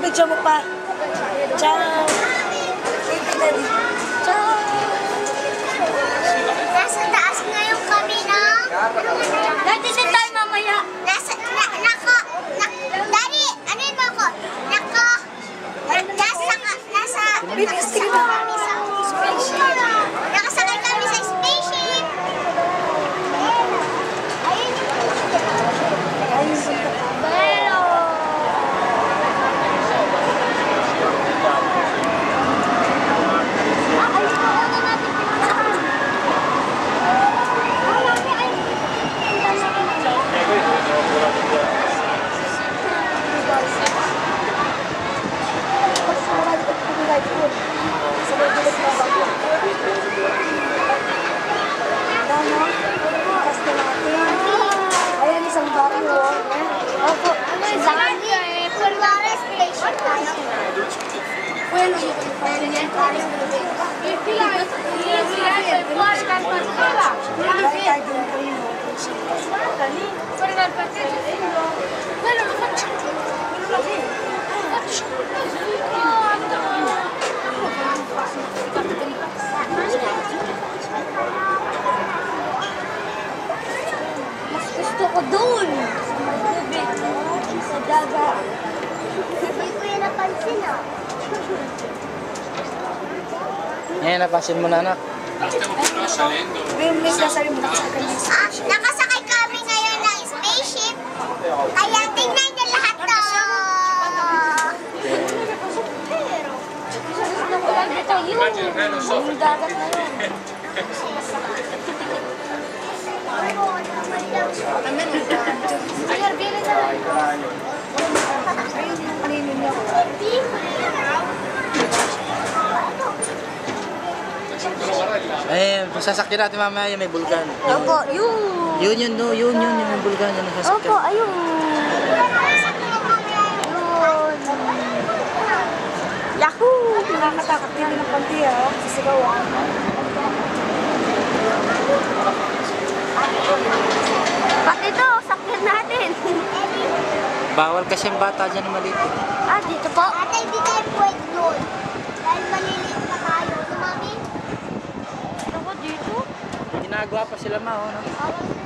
Picture mo pa. Ciao. Ciao. Nasa taas ngayon kami na. Dati din tayo mamaya. Daddy, ano yun mo ako? Nakasakay kami sa spaceship. Pero, Ayan, isang baryo. opo, kunwari spaceship tayo. Mas gusto ko dun. Sa dagat. Hindi ko yun napansin ah. Ngayon, napasin mo na, anak. May sasabi mo nakasakay ng Nakasakay kami ngayon ng spaceship. Kaya tingnan niyo lahat to. Yung dagat na yun. Ayun, bilhin na lang. Eh, sasakyan natin mamaya, may bulkan. Opo, yun. Yun, no, yun, yung bulkan, yun ang sasakyan. Opo, ayun. Yahoo! Nakakatakot din ng konti ha. Sisigawan. Pati ito, sakyan natin. Bawal kasi ang bata dyan na maliit. Ah, dito po? Ate, hindi tayo pwede doon. Dahil maliliit pa tayo. Mami? Ako dito? Ginagawa pa sila, ma, oh, no?